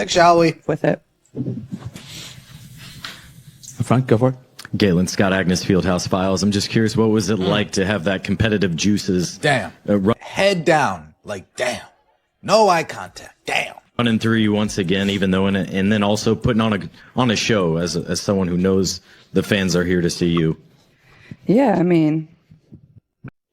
Shall we? With it. Frank, go for it. Galen, Scott Agnes, Fieldhouse Files. I'm just curious, what was it like to have that competitive juices? Damn. Head down. Like, damn. No eye contact. Damn. Running through you once again, even though and then also putting on a show as someone who knows the fans are here to see you. Yeah, I mean.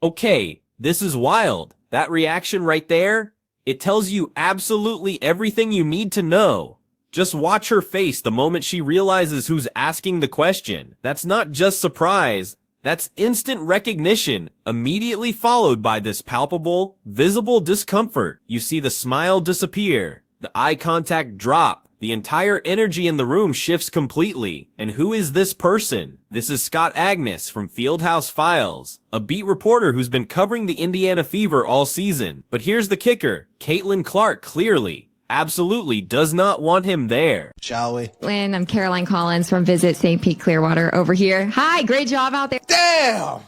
Okay, this is wild. That reaction right there, it tells you absolutely everything you need to know. Just watch her face the moment she realizes who's asking the question. That's not just surprise. That's instant recognition, immediately followed by this palpable, visible discomfort. You see the smile disappear, the eye contact drop, the entire energy in the room shifts completely. And who is this person? This is Scott Agnes from Fieldhouse Files, a beat reporter who's been covering the Indiana Fever all season. But here's the kicker. Caitlin Clark clearly, absolutely does not want him there. Shall we? I'm Caroline Collins from Visit St. Pete Clearwater over here. Hi, great job out there. Damn!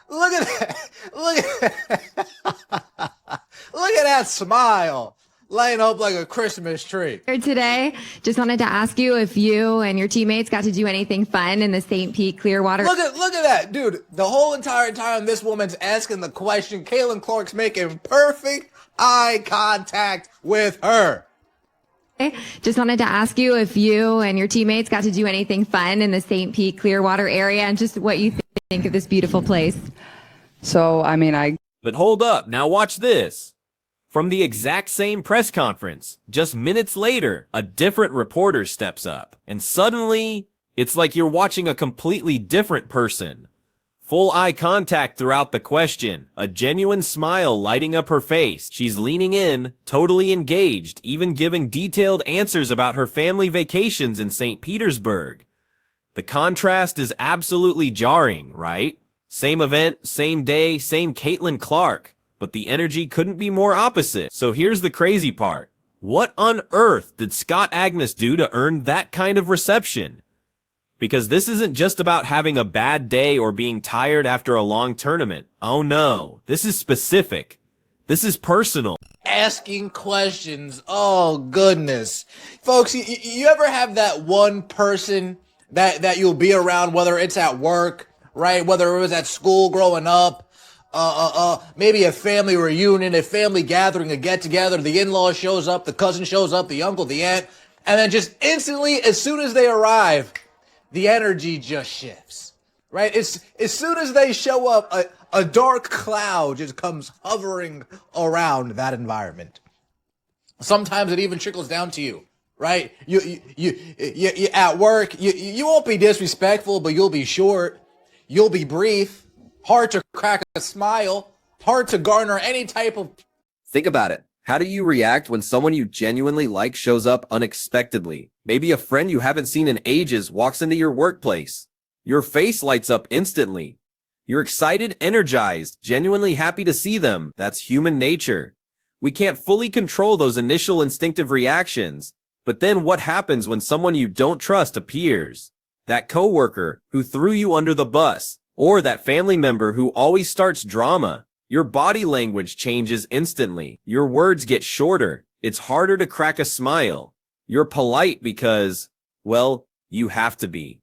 Look at that. Look at Look at that smile. Laying up like a Christmas tree. Today, just wanted to ask you if you and your teammates got to do anything fun in the St. Pete Clearwater. Look at that, dude. The whole entire time this woman's asking the question, Caitlin Clark's making perfect eye contact with her. Just wanted to ask you if you and your teammates got to do anything fun in the St. Pete Clearwater area and just what you think of this beautiful place. So, I mean, But hold up, now watch this. From the exact same press conference, just minutes later, a different reporter steps up. And suddenly, it's like you're watching a completely different person. Full eye contact throughout the question, a genuine smile lighting up her face. She's leaning in, totally engaged, even giving detailed answers about her family vacations in St. Petersburg. The contrast is absolutely jarring, right? Same event, same day, same Caitlin Clark. But the energy couldn't be more opposite. So here's the crazy part. What on earth did Scott Agnes do to earn that kind of reception? Because this isn't just about having a bad day or being tired after a long tournament. Oh no, this is specific. This is personal. Asking questions. Oh, goodness. Folks, you ever have that one person that you'll be around, whether it's at work, right? Whether it was at school growing up, maybe a family reunion, a family gathering, a get-together, the in-law shows up, the cousin shows up, the uncle, the aunt, and then just instantly, as soon as they arrive, the energy just shifts, right? As soon as they show up, a dark cloud just comes hovering around that environment. Sometimes it even trickles down to you, right? You at work, you won't be disrespectful, but you'll be short, you'll be brief, hard to crack a smile, hard to garner any type of... Think about it. How do you react when someone you genuinely like shows up unexpectedly? Maybe a friend you haven't seen in ages walks into your workplace. Your face lights up instantly. You're excited, energized, genuinely happy to see them. That's human nature. We can't fully control those initial instinctive reactions. But then what happens when someone you don't trust appears? That coworker who threw you under the bus, or that family member who always starts drama. Your body language changes instantly. Your words get shorter. It's harder to crack a smile. You're polite because, well, you have to be.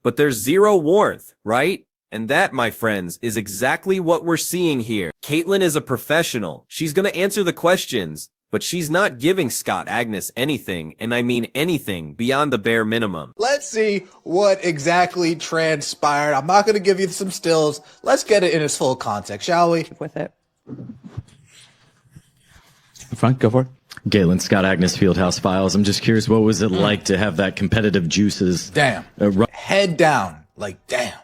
But there's zero warmth, right? And that, my friends, is exactly what we're seeing here. Caitlin is a professional. She's gonna answer the questions, but she's not giving Scott Agnes anything, and I mean anything, beyond the bare minimum. Let's see what exactly transpired. I'm not going to give you some stills. Let's get it in its full context, shall we? with it. Frank, go for it. Galen, Scott Agnes, Fieldhouse Files. I'm just curious, what was it like to have that competitive juices? Damn. Head down. Like, damn.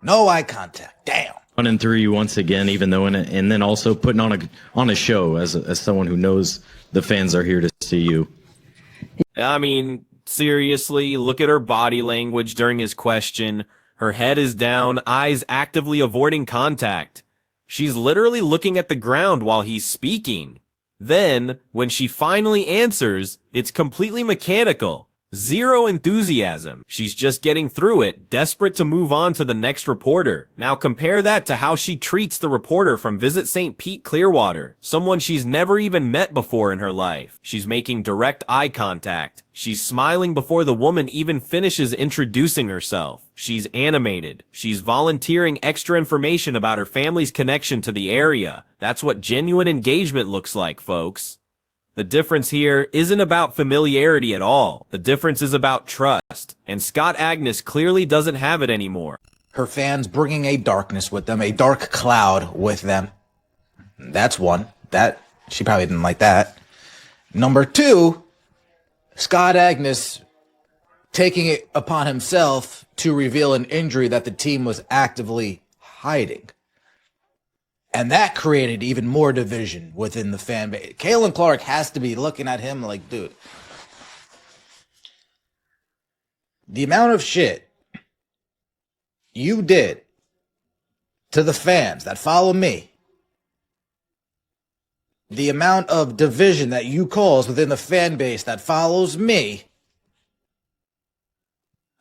No eye contact. Damn. Running through you once again, even though and then also putting on a show as someone who knows the fans are here to see you. I mean, seriously, look at her body language during his question. Her head is down, eyes actively avoiding contact. She's literally looking at the ground while he's speaking. Then, when she finally answers, it's completely mechanical. Zero enthusiasm. She's just getting through it, desperate to move on to the next reporter. Now compare that to how she treats the reporter from Visit St. Pete Clearwater, someone she's never even met before in her life. She's making direct eye contact. She's smiling before the woman even finishes introducing herself. She's animated. She's volunteering extra information about her family's connection to the area. That's what genuine engagement looks like, folks. The difference here isn't about familiarity at all. The difference is about trust. And Scott Agnes clearly doesn't have it anymore. Her fans bringing a darkness with them, a dark cloud with them. That's one. That, she probably didn't like that. Number two, Scott Agnes taking it upon himself to reveal an injury that the team was actively hiding. And that created even more division within the fan base. Caitlin Clark has to be looking at him like, dude, the amount of shit you did to the fans that follow me, the amount of division that you cause within the fan base that follows me,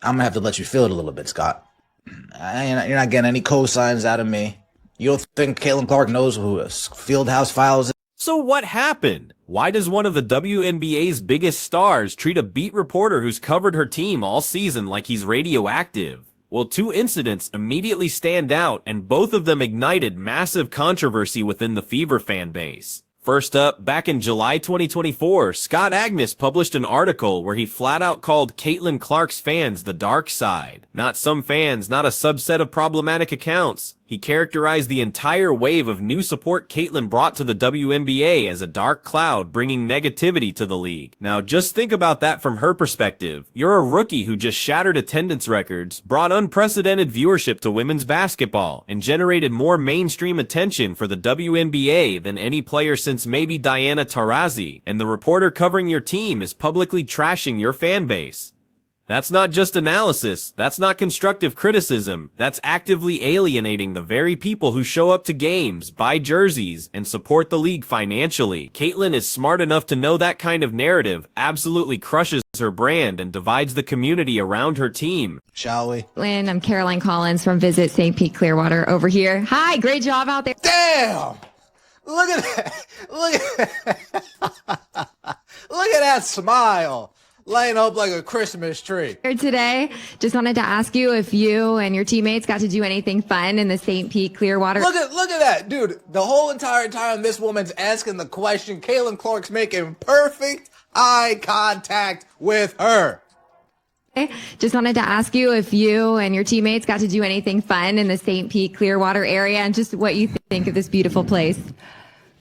I'm going to have to let you feel it a little bit, Scott. You're not getting any cosigns out of me. You don't think Caitlin Clark knows who a Fieldhouse Files is? So what happened? Why does one of the WNBA's biggest stars treat a beat reporter who's covered her team all season like he's radioactive? Well, two incidents immediately stand out, and both of them ignited massive controversy within the Fever fan base. First up, back in July 2024, Scott Agnes published an article where he flat out called Caitlin Clark's fans the dark side. Not some fans, not a subset of problematic accounts. He characterized the entire wave of new support Caitlin brought to the WNBA as a dark cloud bringing negativity to the league. Now just think about that from her perspective. You're a rookie who just shattered attendance records, brought unprecedented viewership to women's basketball, and generated more mainstream attention for the WNBA than any player since maybe Diana Taurasi, and the reporter covering your team is publicly trashing your fan base. That's not just analysis, that's not constructive criticism, that's actively alienating the very people who show up to games, buy jerseys, and support the league financially. Caitlin is smart enough to know that kind of narrative absolutely crushes her brand and divides the community around her team. Shall we? Lynn, I'm Caroline Collins from Visit St. Pete Clearwater over here. Hi, great job out there. Damn! Look at that! Look at that smile! Laying up like a Christmas tree. Today, just wanted to ask you if you and your teammates got to do anything fun in the St. Pete Clearwater. Look at that, dude. The whole entire time this woman's asking the question, Caitlin Clark's making perfect eye contact with her. Just wanted to ask you if you and your teammates got to do anything fun in the St. Pete Clearwater area and just what you think of this beautiful place.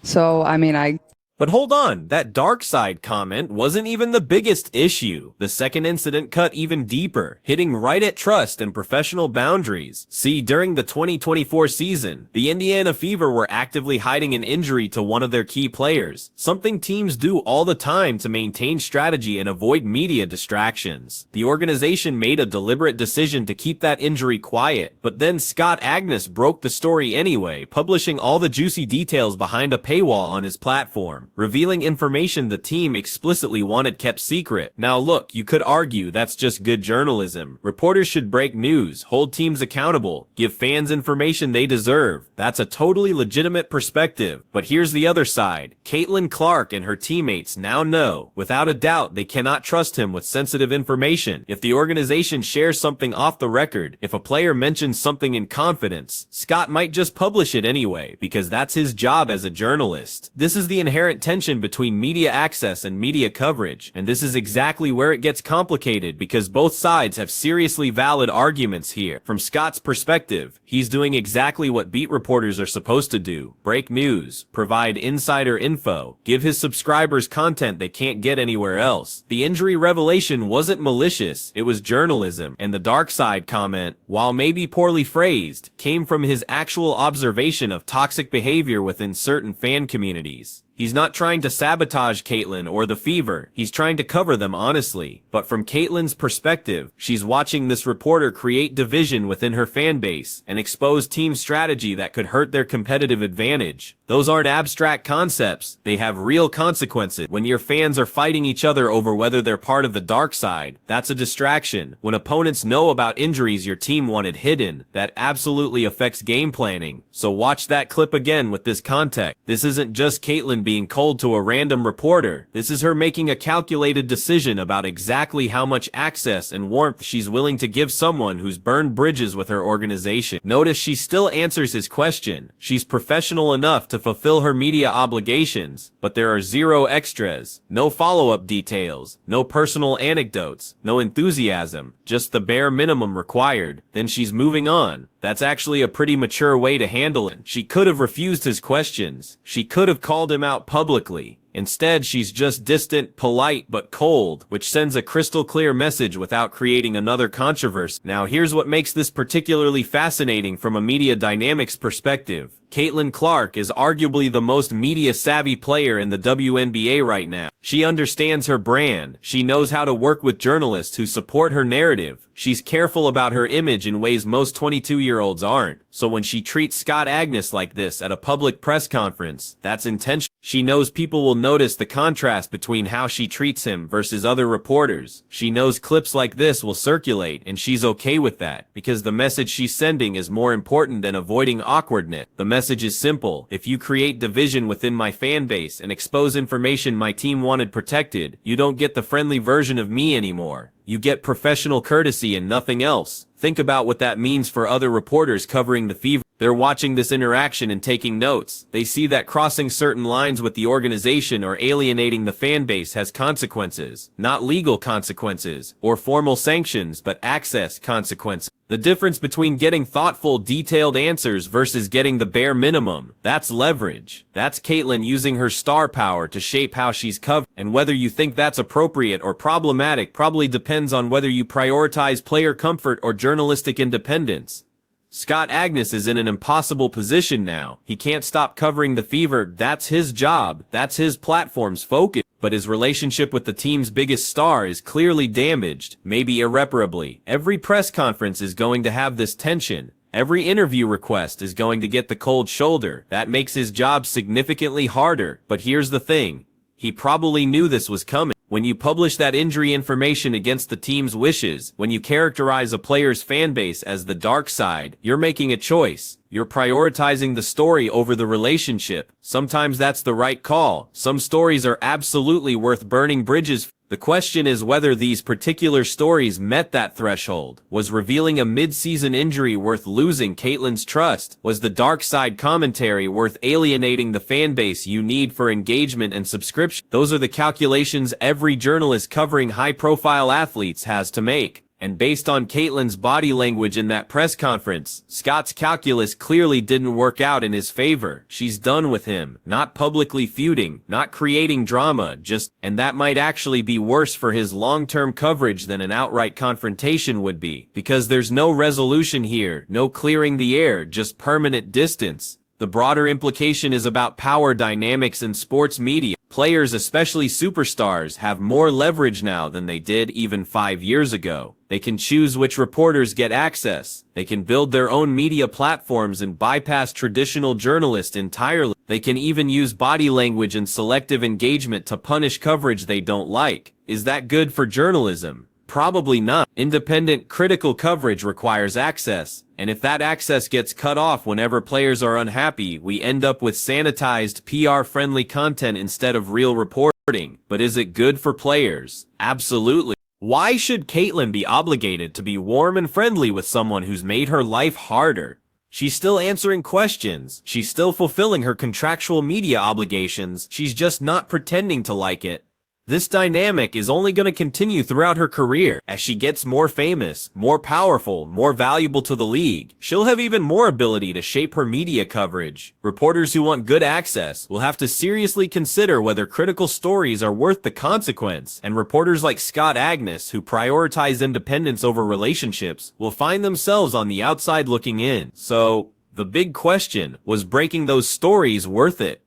So, I mean, But hold on, that dark side comment wasn't even the biggest issue. The second incident cut even deeper, hitting right at trust and professional boundaries. See, during the 2024 season, the Indiana Fever were actively hiding an injury to one of their key players, something teams do all the time to maintain strategy and avoid media distractions. The organization made a deliberate decision to keep that injury quiet, but then Scott Agnes broke the story anyway, publishing all the juicy details behind a paywall on his platform, revealing information the team explicitly wanted kept secret. Now look, you could argue that's just good journalism. Reporters should break news, hold teams accountable, give fans information they deserve. That's a totally legitimate perspective. But here's the other side. Caitlin Clark and her teammates now know, without a doubt, they cannot trust him with sensitive information. If the organization shares something off the record, if a player mentions something in confidence, Scott might just publish it anyway, because that's his job as a journalist. This is the inherent tension between media access and media coverage, and this is exactly where it gets complicated because both sides have seriously valid arguments here. From Scott's perspective, he's doing exactly what beat reporters are supposed to do: break news, provide insider info, give his subscribers content they can't get anywhere else. The injury revelation wasn't malicious, it was journalism, and the dark side comment, while maybe poorly phrased, came from his actual observation of toxic behavior within certain fan communities. He's not trying to sabotage Caitlyn or the Fever. He's trying to cover them honestly. But from Caitlyn's perspective, she's watching this reporter create division within her fan base and expose team strategy that could hurt their competitive advantage. Those aren't abstract concepts. They have real consequences. When your fans are fighting each other over whether they're part of the dark side, that's a distraction. When opponents know about injuries your team wanted hidden, that absolutely affects game planning. So watch that clip again with this context. This isn't just Caitlyn being cold to a random reporter. This is her making a calculated decision about exactly how much access and warmth she's willing to give someone who's burned bridges with her organization. Notice she still answers his question. She's professional enough to fulfill her media obligations, but there are zero extras, no follow-up details, no personal anecdotes, no enthusiasm, just the bare minimum required. Then she's moving on. That's actually a pretty mature way to handle it. She could have refused his questions. She could have called him out publicly. Instead, she's just distant, polite, but cold, which sends a crystal clear message without creating another controversy. Now, here's what makes this particularly fascinating from a media dynamics perspective. Caitlin Clark is arguably the most media-savvy player in the WNBA right now. She understands her brand. She knows how to work with journalists who support her narrative. She's careful about her image in ways most 22-year-olds aren't. So when she treats Scott Agnes like this at a public press conference, that's intentional. She knows people will notice the contrast between how she treats him versus other reporters. She knows clips like this will circulate, and she's okay with that, because the message she's sending is more important than avoiding awkwardness. The message is simple. If you create division within my fan base and expose information my team wanted protected, you don't get the friendly version of me anymore. You get professional courtesy and nothing else. Think about what that means for other reporters covering the Fever. They're watching this interaction and taking notes. They see that crossing certain lines with the organization or alienating the fan base has consequences. Not legal consequences or formal sanctions, but access consequences. The difference between getting thoughtful, detailed answers versus getting the bare minimum, that's leverage. That's Caitlyn using her star power to shape how she's covered. And whether you think that's appropriate or problematic probably depends on whether you prioritize player comfort or journalistic independence. Scott Agnes is in an impossible position now. He can't stop covering the Fever. That's his job. That's his platform's focus. But his relationship with the team's biggest star is clearly damaged, maybe irreparably. Every press conference is going to have this tension. Every interview request is going to get the cold shoulder. That makes his job significantly harder. But here's the thing. He probably knew this was coming. When you publish that injury information against the team's wishes, when you characterize a player's fan base as the dark side, you're making a choice. You're prioritizing the story over the relationship. Sometimes that's the right call. Some stories are absolutely worth burning bridges. The question is whether these particular stories met that threshold. Was revealing a mid-season injury worth losing Caitlyn's trust? Was the dark side commentary worth alienating the fan base you need for engagement and subscription? Those are the calculations every journalist covering high-profile athletes has to make. And based on Caitlyn's body language in that press conference, Scott's calculus clearly didn't work out in his favor. She's done with him, not publicly feuding, not creating drama, and that might actually be worse for his long-term coverage than an outright confrontation would be, because there's no resolution here, no clearing the air, just permanent distance. The broader implication is about power dynamics in sports media. Players, especially superstars, have more leverage now than they did even 5 years ago. They can choose which reporters get access. They can build their own media platforms and bypass traditional journalists entirely. They can even use body language and selective engagement to punish coverage they don't like. Is that good for journalism? Probably not. Independent, critical coverage requires access, and if that access gets cut off whenever players are unhappy, we end up with sanitized, PR-friendly content instead of real reporting. But is it good for players? Absolutely. Why should Caitlyn be obligated to be warm and friendly with someone who's made her life harder? She's still answering questions. She's still fulfilling her contractual media obligations. She's just not pretending to like it. This dynamic is only going to continue throughout her career. As she gets more famous, more powerful, more valuable to the league, she'll have even more ability to shape her media coverage. Reporters who want good access will have to seriously consider whether critical stories are worth the consequence, and reporters like Scott Agnes, who prioritize independence over relationships, will find themselves on the outside looking in. So, the big question, was breaking those stories worth it?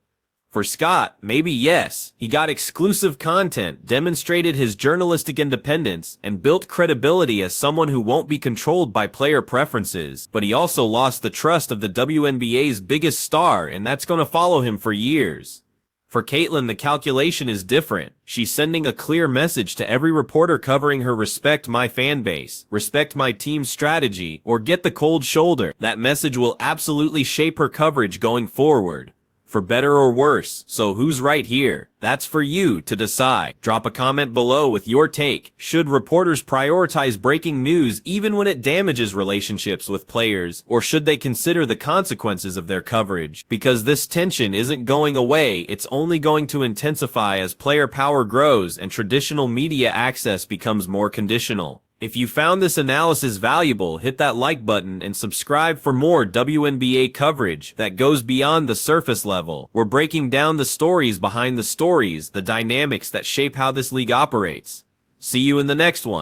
For Scott, maybe yes. He got exclusive content, demonstrated his journalistic independence, and built credibility as someone who won't be controlled by player preferences. But he also lost the trust of the WNBA's biggest star, and that's going to follow him for years. For Caitlyn, the calculation is different. She's sending a clear message to every reporter covering her: respect my fan base, respect my team's strategy, or get the cold shoulder. That message will absolutely shape her coverage going forward, for better or worse. So who's right here? That's for you to decide. Drop a comment below with your take. Should reporters prioritize breaking news even when it damages relationships with players, or should they consider the consequences of their coverage? Because this tension isn't going away, it's only going to intensify as player power grows and traditional media access becomes more conditional. If you found this analysis valuable, hit that like button and subscribe for more WNBA coverage that goes beyond the surface level. We're breaking down the stories behind the stories, the dynamics that shape how this league operates. See you in the next one.